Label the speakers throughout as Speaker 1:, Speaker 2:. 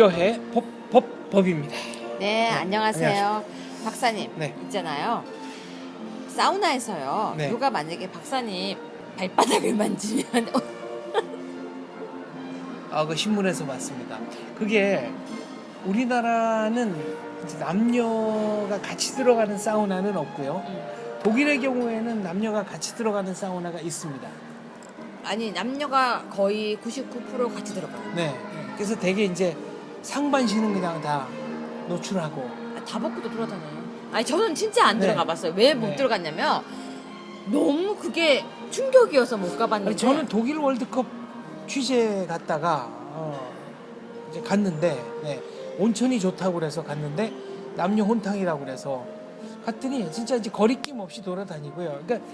Speaker 1: 고려해 법입니다.
Speaker 2: 네, 안녕하세요.
Speaker 1: 안녕하십니까.
Speaker 2: 박사님,
Speaker 1: 네.
Speaker 2: 있잖아요. 사우나에서요.
Speaker 1: 네.
Speaker 2: 누가 만약에 박사님 발바닥을 만지면
Speaker 1: 그 신문에서 봤습니다. 그게 우리나라는 이제 남녀가 같이 들어가는 사우나는 없고요. 독일의 경우에는 남녀가 같이 들어가는 사우나가 있습니다.
Speaker 2: 아니 남녀가 거의 99% 같이 들어가요.
Speaker 1: 네. 그래서 되게 이제 상반신은 그냥 다 노출하고.
Speaker 2: 다 벗고도 들어가잖아요. 아니 저는 진짜 안
Speaker 1: 네.
Speaker 2: 들어가 봤어요. 왜 못
Speaker 1: 네.
Speaker 2: 들어갔냐면 너무 그게 충격이어서 못 가봤는데.
Speaker 1: 아니, 저는 독일 월드컵 취재 갔다가 이제 갔는데 온천이 좋다고 그래서 갔는데 남녀 혼탕이라고 그래서 갔더니 진짜 이제 거리낌 없이 돌아다니고요. 그러니까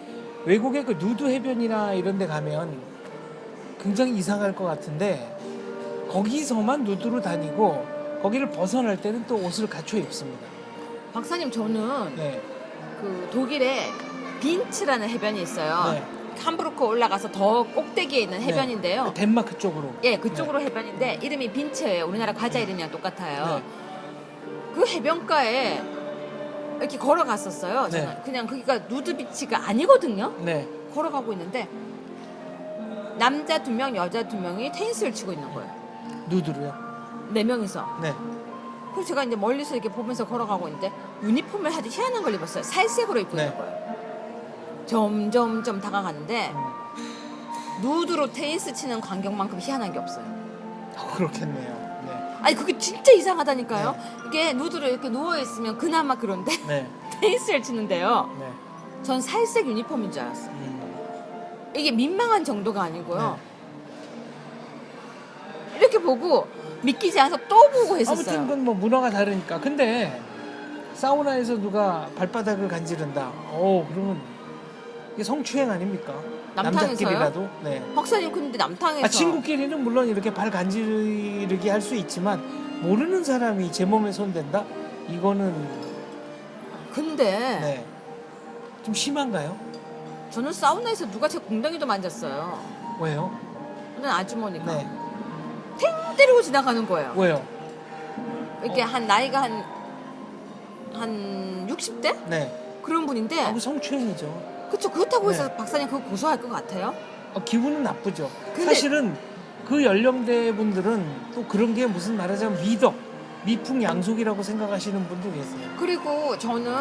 Speaker 1: 외국의 그 누드 해변이나 이런 데 가면 굉장히 이상할 것 같은데 거기서만 누드로 다니고 거기를 벗어날 때는 또 옷을 갖춰 입습니다.
Speaker 2: 박사님 저는
Speaker 1: 네.
Speaker 2: 그 독일에 빈츠라는 해변이 있어요.
Speaker 1: 네.
Speaker 2: 함부르크 올라가서 더 꼭대기에 있는 해변인데요.
Speaker 1: 네. 덴마크 쪽으로.
Speaker 2: 예, 그쪽으로 해변인데 이름이 빈츠예요. 우리나라 과자 이름이랑 똑같아요.
Speaker 1: 네.
Speaker 2: 그 해변가에 이렇게 걸어갔었어요. 저는
Speaker 1: 네.
Speaker 2: 그냥 거기가 누드 비치가 아니거든요.
Speaker 1: 네.
Speaker 2: 걸어가고 있는데 남자 2명, 여자 2명이 테니스를 치고 있는 거예요.
Speaker 1: 누드로요.
Speaker 2: 4명이서.
Speaker 1: 네.
Speaker 2: 그래서 제가 이제 멀리서 이렇게 보면서 걸어가고 있는데 유니폼을 아주 희한한 걸 입었어요. 살색으로 입고
Speaker 1: 네.
Speaker 2: 있는 거예요. 점점점 다가가는데 누드로 테니스 치는 광경만큼 희한한 게 없어요.
Speaker 1: 그렇겠네요. 네.
Speaker 2: 아니 그게 진짜 이상하다니까요.
Speaker 1: 네.
Speaker 2: 이게 누드로 이렇게 누워 있으면 그나마 그런데
Speaker 1: 네.
Speaker 2: 테니스를 치는데요.
Speaker 1: 네.
Speaker 2: 전 살색 유니폼인 줄 알았어요. 이게 민망한 정도가 아니고요. 이렇게 보고 믿기지 않아서 또 보고 했었어요.
Speaker 1: 아무튼 그건 뭐 문화가 다르니까. 근데 사우나에서 누가 발바닥을 간지른다. 그러면 이게 성추행 아닙니까?
Speaker 2: 남탕에서요?
Speaker 1: 남자끼리라도. 네.
Speaker 2: 박사님 근데 남탕에서
Speaker 1: 친구끼리는 물론 이렇게 발 간지르게 할 수 있지만 모르는 사람이 제 몸에 손댄다? 이거는
Speaker 2: 근데
Speaker 1: 좀 심한가요?
Speaker 2: 저는 사우나에서 누가 제 공덩이도 만졌어요.
Speaker 1: 왜요?
Speaker 2: 저는 아주머니가
Speaker 1: 네.
Speaker 2: 탱 때리고 지나가는 거예요.
Speaker 1: 왜요?
Speaker 2: 이렇게 한 나이가 한 60대?
Speaker 1: 네.
Speaker 2: 그런 분인데
Speaker 1: 그 성추행이죠.
Speaker 2: 그쵸 그렇다고 해서
Speaker 1: 네.
Speaker 2: 박사님 그거 고소할 것 같아요?
Speaker 1: 기분은 나쁘죠.
Speaker 2: 근데-
Speaker 1: 사실은 그 연령대 분들은 또 그런 게 무슨 말하자면 미풍양속이라고 생각하시는 분도 계세요.
Speaker 2: 그리고 저는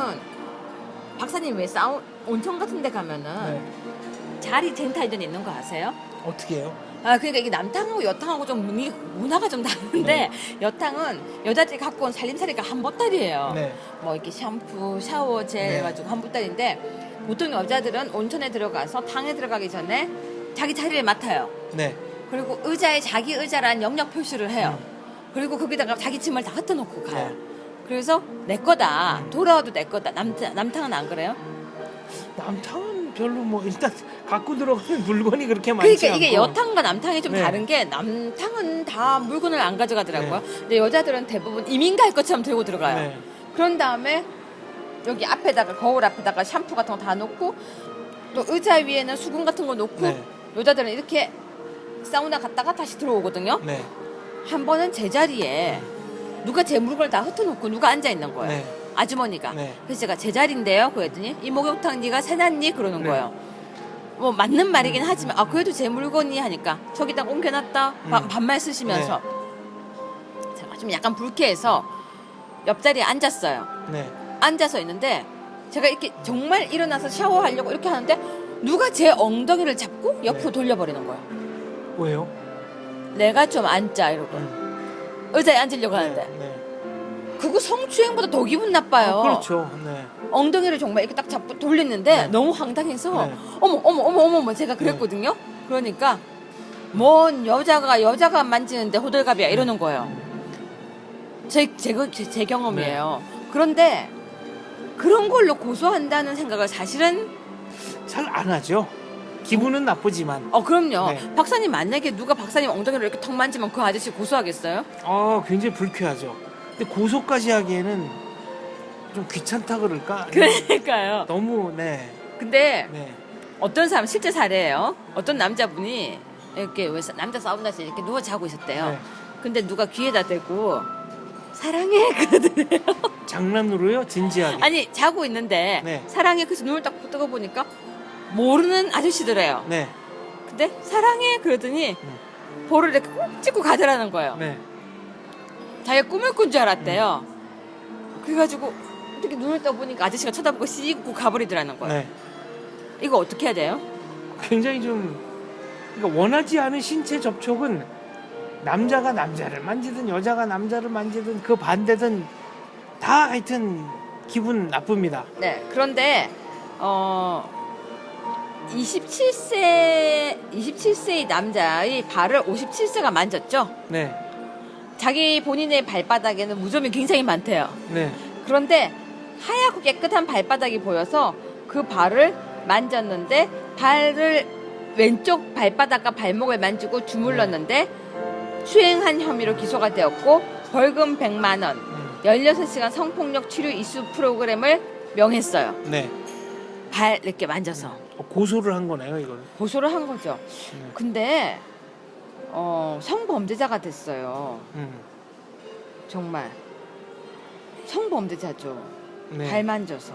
Speaker 2: 박사님 왜 온천 같은 데 가면은
Speaker 1: 네.
Speaker 2: 자리 젠탈전이 있는 거 아세요?
Speaker 1: 어떻게 해요?
Speaker 2: 그러니까 이게 남탕하고 여탕하고 좀 문화가 좀 다른데 여탕은 여자들이 갖고 온 살림살이가 한 보따리예요.
Speaker 1: 네.
Speaker 2: 뭐 이렇게 샴푸, 샤워젤
Speaker 1: 네.
Speaker 2: 해가지고 한 보따리인데 보통 여자들은 온천에 들어가서 탕에 들어가기 전에 자기 자리를 맡아요.
Speaker 1: 네.
Speaker 2: 그리고 의자에 자기 의자란 영역 표시를 해요. 그리고 거기다가 자기 짐을 다 흩어놓고 가요.
Speaker 1: 네.
Speaker 2: 그래서 내 거다. 돌아와도 내 거다. 남탕은 안 그래요?
Speaker 1: 남탕은 별로 뭐 일단 갖고 들어가는 물건이 그렇게 많지
Speaker 2: 그러니까 이게
Speaker 1: 않고.
Speaker 2: 여탕과 남탕이 좀
Speaker 1: 네.
Speaker 2: 다른 게 남탕은 다 물건을 안 가져가더라고요. 근데 여자들은 대부분 이민 갈 것처럼 들고 들어가요.
Speaker 1: 네.
Speaker 2: 그런 다음에 여기 앞에다가 거울 앞에다가 샴푸 같은 거 다 놓고 또 의자 위에는 수건 같은 거 놓고
Speaker 1: 네.
Speaker 2: 여자들은 이렇게 사우나 갔다가 다시 들어오거든요.
Speaker 1: 네.
Speaker 2: 한 번은 제자리에 누가 제 물건을 다 흩어놓고 누가 앉아 있는 거예요.
Speaker 1: 네.
Speaker 2: 아주머니가.
Speaker 1: 네.
Speaker 2: 그래서 제가 제자리인데요. 그랬더니 이 목욕탕 네가 세놨니? 그러는
Speaker 1: 네.
Speaker 2: 거예요. 뭐 맞는 말이긴 하지만 그래도 제 물건이 하니까 저기다 옮겨놨다 반말 쓰시면서 제가 좀 약간 불쾌해서 옆자리에 앉았어요.
Speaker 1: 네.
Speaker 2: 앉아서 있는데 제가 이렇게 정말 일어나서 샤워하려고 이렇게 하는데 누가 제 엉덩이를 잡고 옆으로 돌려버리는 거예요.
Speaker 1: 왜요?
Speaker 2: 내가 좀 앉자 이러고 의자에 앉으려고 하는데
Speaker 1: 네.
Speaker 2: 그거 성추행보다 더 기분 나빠요.
Speaker 1: 그렇죠. 네.
Speaker 2: 엉덩이를 정말 이렇게 딱 잡고 돌렸는데
Speaker 1: 네.
Speaker 2: 너무 황당해서
Speaker 1: 네.
Speaker 2: 어머 제가 그랬거든요. 그러니까 뭔 여자가 만지는데 호들갑이야 이러는 거예요. 제 경험이에요. 그런데 그런 걸로 고소한다는 생각을 사실은
Speaker 1: 잘 안 하죠. 기분은 나쁘지만.
Speaker 2: 그럼요.
Speaker 1: 네.
Speaker 2: 박사님 만약에 누가 박사님 엉덩이를 이렇게 턱 만지면 그 아저씨 고소하겠어요?
Speaker 1: 굉장히 불쾌하죠. 근데 고소까지 하기에는 좀 귀찮다 그럴까?
Speaker 2: 그러니까요.
Speaker 1: 너무
Speaker 2: 근데
Speaker 1: 네.
Speaker 2: 어떤 사람 실제 사례예요. 어떤 남자분이 이렇게 왜 남자 사우나에서 이렇게 누워 자고 있었대요.
Speaker 1: 네.
Speaker 2: 근데 누가 귀에다 대고 사랑해 그러더래요.
Speaker 1: 장난으로요? 진지하게?
Speaker 2: 아니 자고 있는데
Speaker 1: 네.
Speaker 2: 사랑해 그래서 눈을 딱 뜨고 보니까 모르는 아저씨더래요.
Speaker 1: 네.
Speaker 2: 근데 사랑해 그러더니 볼을 이렇게 꼭 찍고 가더라는 거예요.
Speaker 1: 네.
Speaker 2: 자기가 꿈을 꾼 줄 알았대요. 그래가지고 이렇게 눈을 떠보니까 아저씨가 쳐다보고 씻고 가버리더라는 거예요.
Speaker 1: 네.
Speaker 2: 이거 어떻게 해야 돼요?
Speaker 1: 굉장히 좀 그러니까 원하지 않은 신체 접촉은 남자가 남자를 만지든 여자가 남자를 만지든 그 반대든 다 하여튼 기분 나쁩니다.
Speaker 2: 네. 그런데 27세의 남자의 발을 57세가 만졌죠.
Speaker 1: 네.
Speaker 2: 자기 본인의 발바닥에는 무좀이 굉장히 많대요.
Speaker 1: 네.
Speaker 2: 그런데 하얗고 깨끗한 발바닥이 보여서 그 발을 만졌는데 발을 왼쪽 발바닥과 발목을 만지고 주물렀는데 추행한 혐의로 기소가 되었고 벌금 100만 원, 16시간 성폭력 치료 이수 프로그램을 명했어요.
Speaker 1: 네.
Speaker 2: 발 이렇게 만져서
Speaker 1: 고소를 한 거네요, 이걸.
Speaker 2: 고소를 한 거죠. 근데 성범죄자가 됐어요. 정말 성범죄자죠.
Speaker 1: 네.
Speaker 2: 발 만져서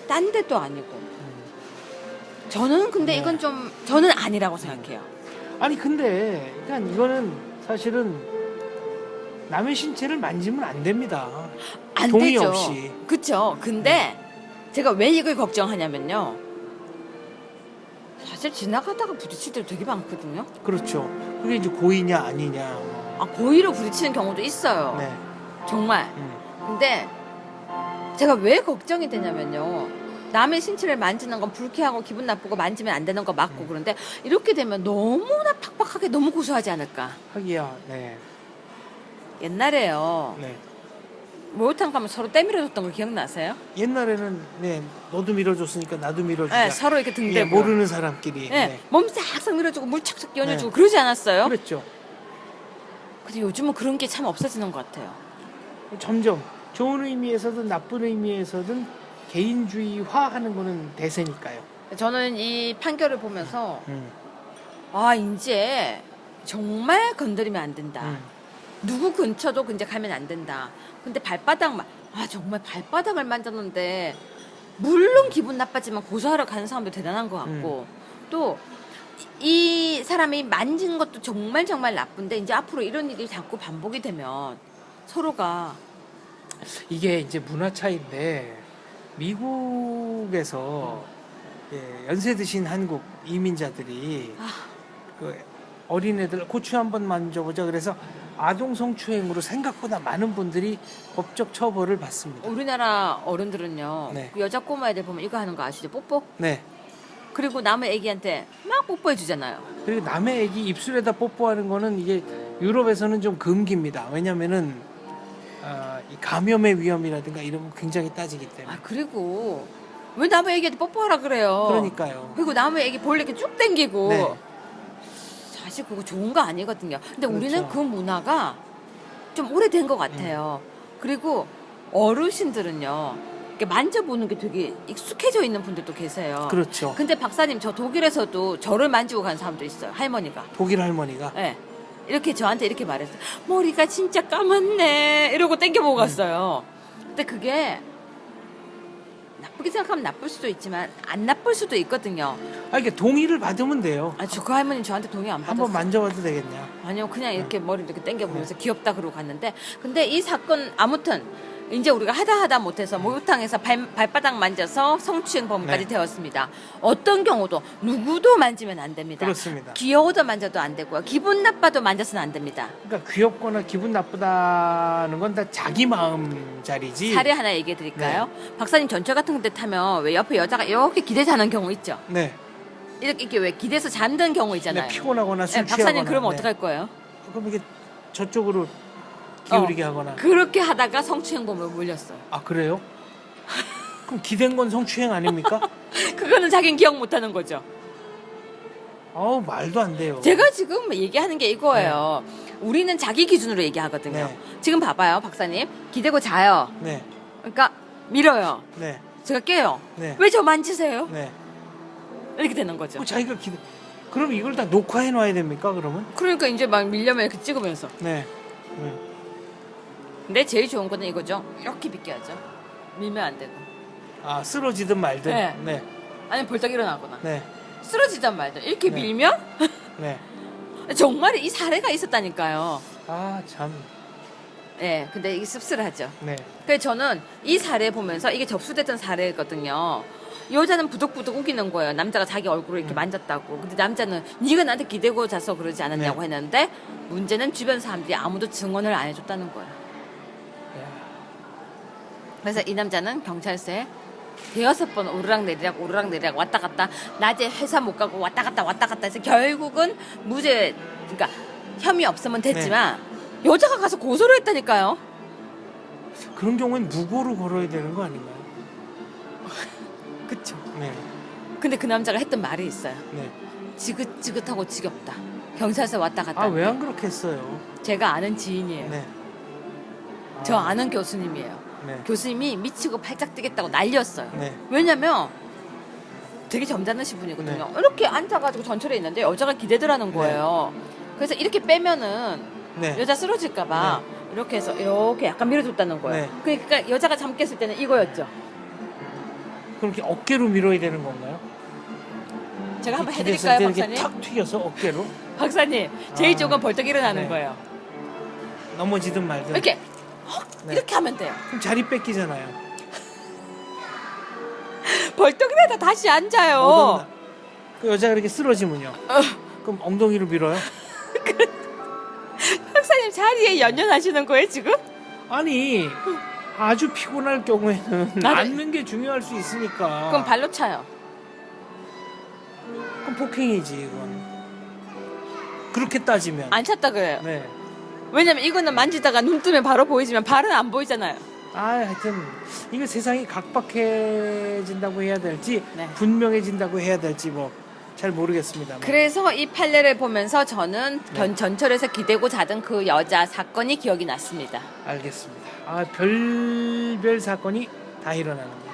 Speaker 2: 딴 데도 아니고. 저는 근데
Speaker 1: 네.
Speaker 2: 이건 좀 저는 아니라고 생각해요.
Speaker 1: 아니 근데 그러니까 이거는 사실은 남의 신체를 만지면 안 됩니다.
Speaker 2: 안
Speaker 1: 동의
Speaker 2: 되죠.
Speaker 1: 없이.
Speaker 2: 그렇죠. 근데 제가 왜 이걸 걱정하냐면요. 사실 지나가다가 부딪힐 때 되게 많거든요.
Speaker 1: 그렇죠. 그게 이제 고의냐 아니냐.
Speaker 2: 아, 고의로 부딪히는 경우도 있어요.
Speaker 1: 네.
Speaker 2: 정말. 근데 제가 왜 걱정이 되냐면요. 남의 신체를 만지는 건 불쾌하고 기분 나쁘고 만지면 안 되는 거 맞고 그런데 이렇게 되면 너무나 팍팍하게 너무 고소하지 않을까.
Speaker 1: 하기야. 네.
Speaker 2: 옛날에요.
Speaker 1: 네.
Speaker 2: 목욕탕 가면 서로 때밀어줬던 거 기억나세요?
Speaker 1: 옛날에는 네 너도 밀어줬으니까 나도 밀어주자.
Speaker 2: 네, 서로 이렇게 등
Speaker 1: 예,
Speaker 2: 대고.
Speaker 1: 모르는 사람끼리.
Speaker 2: 네, 몸 싹싹 밀어주고 물 착착 끼얹어주고
Speaker 1: 네.
Speaker 2: 그러지 않았어요?
Speaker 1: 그랬죠.
Speaker 2: 근데 요즘은 그런 게 참 없어지는 것 같아요.
Speaker 1: 점점 좋은 의미에서든 나쁜 의미에서든 개인주의화하는 거는 대세니까요.
Speaker 2: 저는 이 판결을 보면서 아 이제 정말 건드리면 안 된다. 누구 근처도 이제 가면 안 된다. 근데 발바닥만 정말 발바닥을 만졌는데 물론 기분 나빠지만 고소하러 가는 사람도 대단한 것 같고 또 이 사람이 만진 것도 정말 정말 나쁜데 이제 앞으로 이런 일이 자꾸 반복이 되면 서로가
Speaker 1: 이게 이제 문화 차이인데 미국에서 예, 연세 드신 한국 이민자들이 그 어린애들 고추 한번 만져보자 그래서 아동 성추행으로 생각보다 많은 분들이 법적 처벌을 받습니다.
Speaker 2: 우리나라 어른들은요.
Speaker 1: 네.
Speaker 2: 그 여자 꼬마애들 보면 이거 하는 거 아시죠? 뽀뽀?
Speaker 1: 네.
Speaker 2: 그리고 남의 애기한테 막 뽀뽀해 주잖아요.
Speaker 1: 그리고 남의 애기 입술에다 뽀뽀하는 거는 이게 유럽에서는 좀 금기입니다. 왜냐면은 이 감염의 위험이라든가 이런 거 굉장히 따지기 때문에.
Speaker 2: 아 그리고 왜 남의 애기한테 뽀뽀하라 그래요?
Speaker 1: 그러니까요.
Speaker 2: 그리고 남의 애기 볼 이렇게 쭉 당기고
Speaker 1: 네.
Speaker 2: 사실 그거 좋은 거 아니거든요. 근데
Speaker 1: 그렇죠.
Speaker 2: 우리는 그 문화가 좀 오래된 것 같아요. 그리고 어르신들은요. 이렇게 만져보는 게 되게 익숙해져 있는 분들도 계세요.
Speaker 1: 그렇죠.
Speaker 2: 근데 박사님 저 독일에서도 저를 만지고 간 사람도 있어요. 할머니가.
Speaker 1: 독일 할머니가.
Speaker 2: 네. 이렇게 저한테 이렇게 말했어요. 머리가 진짜 까맣네. 이러고 땡겨보고 갔어요. 근데 그게 나쁘게 생각하면 나쁠 수도 있지만 안 나쁠 수도 있거든요.
Speaker 1: 이게 동의를 받으면 돼요.
Speaker 2: 저 그 할머니 저한테 동의 안 받았어요.
Speaker 1: 한번 만져봐도 되겠냐.
Speaker 2: 아니요, 그냥 이렇게 머리를 이렇게 당겨보면서 귀엽다 그러고 갔는데 근데 이 사건 아무튼 이제 우리가 하다 못해서 목욕탕에서 발바닥 만져서 성추행 범까지
Speaker 1: 네.
Speaker 2: 되었습니다. 어떤 경우도 누구도 만지면 안 됩니다.
Speaker 1: 그렇습니다.
Speaker 2: 귀여워도 만져도 안 되고요. 기분 나빠도 만져서는 안 됩니다.
Speaker 1: 그러니까 귀엽거나 기분 나쁘다는 건 다 자기 마음자리지.
Speaker 2: 사례 하나 얘기해 드릴까요? 박사님 전철 같은 데 타면 왜 옆에 여자가 이렇게 기대 자는 경우 있죠?
Speaker 1: 네.
Speaker 2: 이렇게 왜 기대서 잠든 경우 있잖아요.
Speaker 1: 네, 피곤하거나 술
Speaker 2: 네,
Speaker 1: 취하거나.
Speaker 2: 박사님 그러면
Speaker 1: 네.
Speaker 2: 어떡할 거예요?
Speaker 1: 그럼 이게 저쪽으로 기울이게 하거나.
Speaker 2: 그렇게 하다가 성추행범을 물렸어요.
Speaker 1: 아 그래요? 그럼 기댄 건 성추행 아닙니까?
Speaker 2: 그거는 자기는 기억 못하는 거죠.
Speaker 1: 아우 말도 안 돼요.
Speaker 2: 제가 지금 얘기하는 게 이거예요. 우리는 자기 기준으로 얘기하거든요.
Speaker 1: 네.
Speaker 2: 지금 봐봐요, 박사님. 기대고 자요.
Speaker 1: 네.
Speaker 2: 그러니까 밀어요.
Speaker 1: 네.
Speaker 2: 제가 깨요.
Speaker 1: 네.
Speaker 2: 왜 저 만지세요?
Speaker 1: 네.
Speaker 2: 이렇게 되는 거죠.
Speaker 1: 자기가 기대. 그럼 이걸 다 녹화해 놔야 됩니까? 그러면?
Speaker 2: 그러니까 이제 막 밀려면 이렇게 찍으면서
Speaker 1: 네.
Speaker 2: 근데 제일 좋은 거는 이거죠. 이렇게 비껴야죠. 밀면 안 되고.
Speaker 1: 아, 쓰러지든 말든.
Speaker 2: 네.
Speaker 1: 네.
Speaker 2: 아니면 벌떡 일어나거나.
Speaker 1: 네.
Speaker 2: 쓰러지단 말든 이렇게
Speaker 1: 네.
Speaker 2: 밀면
Speaker 1: 네.
Speaker 2: 정말 이 사례가 있었다니까요.
Speaker 1: 아, 참.
Speaker 2: 네, 근데 이게 씁쓸하죠.
Speaker 1: 네.
Speaker 2: 그래서 저는 이 사례 보면서 이게 접수됐던 사례거든요. 여자는 부득부득 우기는 거예요. 남자가 자기 얼굴을 이렇게 만졌다고. 근데 남자는 네가 나한테 기대고 자서 그러지 않았냐고
Speaker 1: 네.
Speaker 2: 했는데 문제는 주변 사람들이 아무도 증언을 안 해줬다는 거예요.
Speaker 1: 야.
Speaker 2: 그래서 이 남자는 경찰서에 대여섯 번 오르락내리락 왔다 갔다 낮에 회사 못 가고 왔다 갔다 해서 결국은 무죄, 그러니까 혐의 없으면 됐지만 여자가 가서 고소를 했다니까요.
Speaker 1: 그런 경우엔 무고로 걸어야 되는 거 아닌가요?
Speaker 2: 그쵸.
Speaker 1: 네.
Speaker 2: 근데 그 남자가 했던 말이 있어요.
Speaker 1: 네.
Speaker 2: 지긋지긋하고 지겹다. 경찰서 왔다 갔다.
Speaker 1: 아, 왜 안 그렇게 했어요?
Speaker 2: 제가 아는 지인이에요.
Speaker 1: 네.
Speaker 2: 저 아는 교수님이에요.
Speaker 1: 네.
Speaker 2: 교수님이 미치고 팔짝 뛰겠다고 난리였어요.
Speaker 1: 네.
Speaker 2: 왜냐면 되게 점잖으신 분이거든요.
Speaker 1: 네.
Speaker 2: 이렇게 앉아가지고 전철에 있는데 여자가 기대더라는 거예요. 그래서 이렇게 빼면은
Speaker 1: 네.
Speaker 2: 여자 쓰러질까봐 이렇게 해서 이렇게 약간 밀어줬다는 거예요.
Speaker 1: 네.
Speaker 2: 그러니까 여자가 잠깼을 때는 이거였죠.
Speaker 1: 그렇게 어깨로 밀어야 되는 건가요?
Speaker 2: 제가 한번
Speaker 1: 기댔을
Speaker 2: 해드릴까요,
Speaker 1: 때 이렇게
Speaker 2: 박사님?
Speaker 1: 탁 튀겨서 어깨로
Speaker 2: 박사님, 제일
Speaker 1: 아.
Speaker 2: 조금 벌떡 일어나는
Speaker 1: 네.
Speaker 2: 거예요.
Speaker 1: 넘어지든 말든.
Speaker 2: 이렇게
Speaker 1: 네.
Speaker 2: 이렇게 하면 돼요.
Speaker 1: 그럼 자리 뺏기잖아요.
Speaker 2: 벌떡 일어나 다시 앉아요.
Speaker 1: 못 그 여자가 이렇게 쓰러지면요. 그럼 엉덩이로 밀어요?
Speaker 2: 박사님 자리에 연연하시는 거예요 지금?
Speaker 1: 아니, 아주 피곤할 경우에는
Speaker 2: 나도-
Speaker 1: 앉는 게 중요할 수 있으니까.
Speaker 2: 그럼 발로 차요.
Speaker 1: 그럼 폭행이지, 이건. 그렇게 따지면.
Speaker 2: 안 찼다 그래요.
Speaker 1: 네.
Speaker 2: 왜냐면 이거는 만지다가 눈 뜨면 바로 보이지만 발은 안 보이잖아요.
Speaker 1: 아, 하여튼 이거 세상이 각박해진다고 해야 될지
Speaker 2: 네.
Speaker 1: 분명해진다고 해야 될지 뭐 잘 모르겠습니다.
Speaker 2: 그래서 이 판례를 보면서 저는
Speaker 1: 네.
Speaker 2: 전철에서 기대고 자던 그 여자 사건이 기억이 났습니다.
Speaker 1: 알겠습니다. 아, 별별 사건이 다 일어나는 거예요.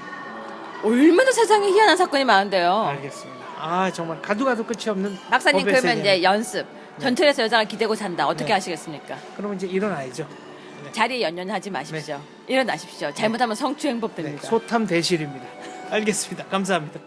Speaker 2: 얼마나 세상에 희한한 사건이 많은데요.
Speaker 1: 알겠습니다. 아, 정말 가도 끝이 없는
Speaker 2: 박사님
Speaker 1: 법의
Speaker 2: 그러면
Speaker 1: 세계네.
Speaker 2: 이제 연습. 전철에서 여자가 기대고 잔다. 어떻게
Speaker 1: 네.
Speaker 2: 하시겠습니까?
Speaker 1: 그러면 이제 일어나야죠.
Speaker 2: 자리에 연연하지 마십시오. 일어나십시오. 잘못하면 성추행법
Speaker 1: 네,
Speaker 2: 됩니다.
Speaker 1: 소탐 대실입니다. 알겠습니다. 감사합니다.